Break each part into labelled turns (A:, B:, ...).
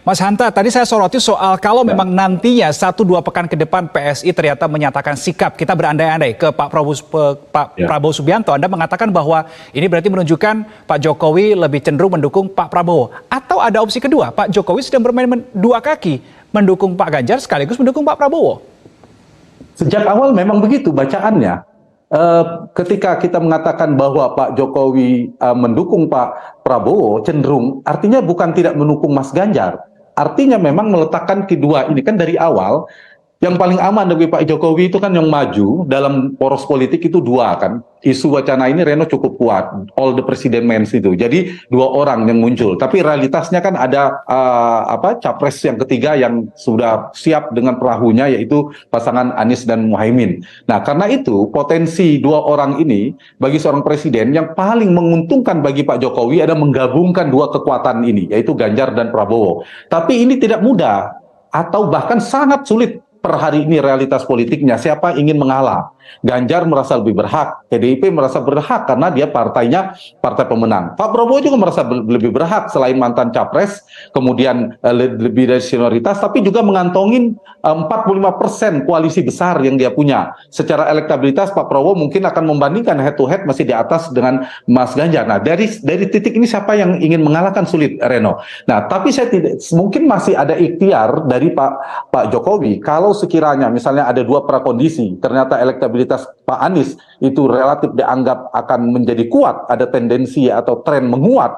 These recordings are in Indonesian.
A: Mas Hanta, tadi saya soroti soal kalau memang nantinya 1-2 pekan ke depan PSI ternyata menyatakan sikap, kita berandai-andai ke Pak Prabowo Subianto, Anda mengatakan bahwa ini berarti menunjukkan Pak Jokowi lebih cenderung mendukung Pak Prabowo. Atau ada opsi kedua, Pak Jokowi sedang bermain dua kaki, mendukung Pak Ganjar sekaligus mendukung Pak Prabowo.
B: Sejak awal memang begitu bacaannya. Ketika kita mengatakan bahwa Pak Jokowi mendukung Pak Prabowo, cenderung artinya bukan tidak mendukung Mas Ganjar. Artinya memang meletakkan kedua ini kan dari awal. Yang paling aman bagi Pak Jokowi itu kan yang maju dalam poros politik itu dua kan. Isu wacana ini Reno cukup kuat, all the president men itu. Jadi dua orang yang muncul. Tapi realitasnya kan ada capres yang ketiga yang sudah siap dengan perahunya yaitu pasangan Anies dan Muhaimin. Nah karena itu potensi dua orang ini bagi seorang presiden yang paling menguntungkan bagi Pak Jokowi ada menggabungkan dua kekuatan ini yaitu Ganjar dan Prabowo. Tapi ini tidak mudah atau bahkan sangat sulit. Per hari ini realitas politiknya siapa ingin mengalah. Ganjar merasa lebih berhak, PDIP merasa berhak karena dia partainya partai pemenang. Pak Prabowo juga merasa lebih berhak selain mantan capres, kemudian lebih dari senioritas, tapi juga mengantongin 45% koalisi besar yang dia punya. Secara elektabilitas Pak Prabowo mungkin akan membandingkan head to head masih di atas dengan Mas Ganjar. Nah dari titik ini siapa yang ingin mengalahkan sulit, Reno. Nah tapi saya tidak mungkin masih ada ikhtiar dari Pak Jokowi kalau sekiranya misalnya ada dua prakondisi, ternyata elektabilitas Pak Anies itu relatif dianggap akan menjadi kuat, ada tendensi atau tren menguat,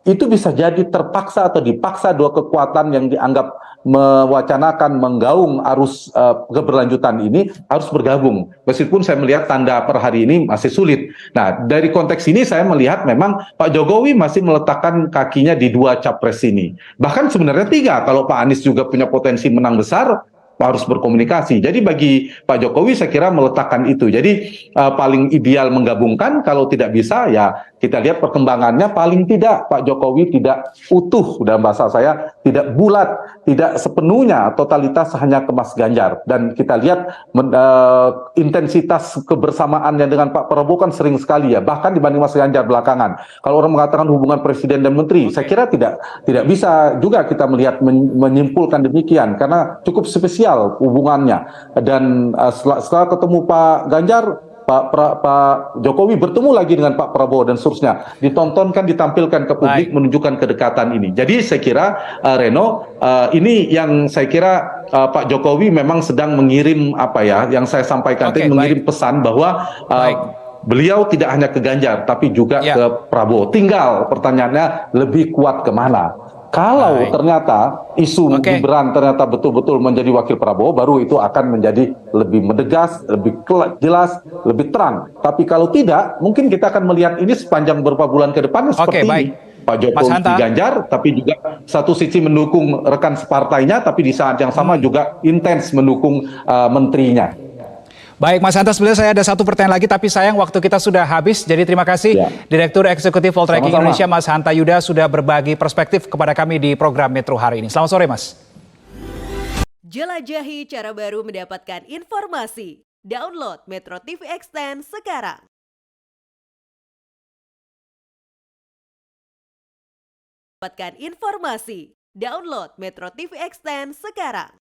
B: itu bisa jadi terpaksa atau dipaksa dua kekuatan yang dianggap mewacanakan menggaung arus keberlanjutan ini harus bergabung. Meskipun saya melihat tanda per hari ini masih sulit. Nah, dari konteks ini saya melihat memang Pak Jokowi masih meletakkan kakinya di dua capres ini. Bahkan sebenarnya tiga, kalau Pak Anies juga punya potensi menang besar, harus berkomunikasi. Jadi bagi Pak Jokowi saya kira meletakkan itu. Jadi paling ideal menggabungkan, kalau tidak bisa ya kita lihat perkembangannya paling tidak Pak Jokowi tidak utuh dalam bahasa saya, tidak bulat, tidak sepenuhnya totalitas hanya ke Mas Ganjar. Dan kita lihat intensitas kebersamaannya dengan Pak Prabowo kan sering sekali ya, bahkan dibanding Mas Ganjar belakangan. Kalau orang mengatakan hubungan presiden dan menteri, saya kira tidak bisa juga kita melihat menyimpulkan demikian karena cukup spesial hubungannya. Dan setelah ketemu Pak Ganjar, Pak Jokowi bertemu lagi dengan Pak Prabowo dan seterusnya, ditontonkan, ditampilkan ke publik, menunjukkan kedekatan ini. Jadi saya kira Reno, ini yang saya kira Pak Jokowi memang sedang mengirim yang saya sampaikan tadi, mengirim pesan bahwa beliau tidak hanya ke Ganjar tapi juga ke Prabowo. Tinggal pertanyaannya lebih kuat kemana. Kalau ternyata isu Gibran ternyata betul-betul menjadi wakil Prabowo, baru itu akan menjadi lebih menegas, lebih jelas, lebih terang. Tapi kalau tidak, mungkin kita akan melihat ini sepanjang beberapa bulan ke depan seperti ini. Pak Jokowi di Ganjar, tapi juga satu sisi mendukung rekan separtainya, tapi di saat yang sama juga intens mendukung menterinya.
A: Baik Mas Hanta, sebenarnya saya ada satu pertanyaan lagi tapi sayang waktu kita sudah habis. Jadi terima kasih Direktur Eksekutif Poltreking Indonesia Mas Hanta Yuda sudah berbagi perspektif kepada kami di program Metro hari ini. Selamat sore Mas.
C: Jelajahi cara baru mendapatkan informasi. Download Metro TV Extend sekarang. Dapatkan informasi. Download Metro TV Extend sekarang.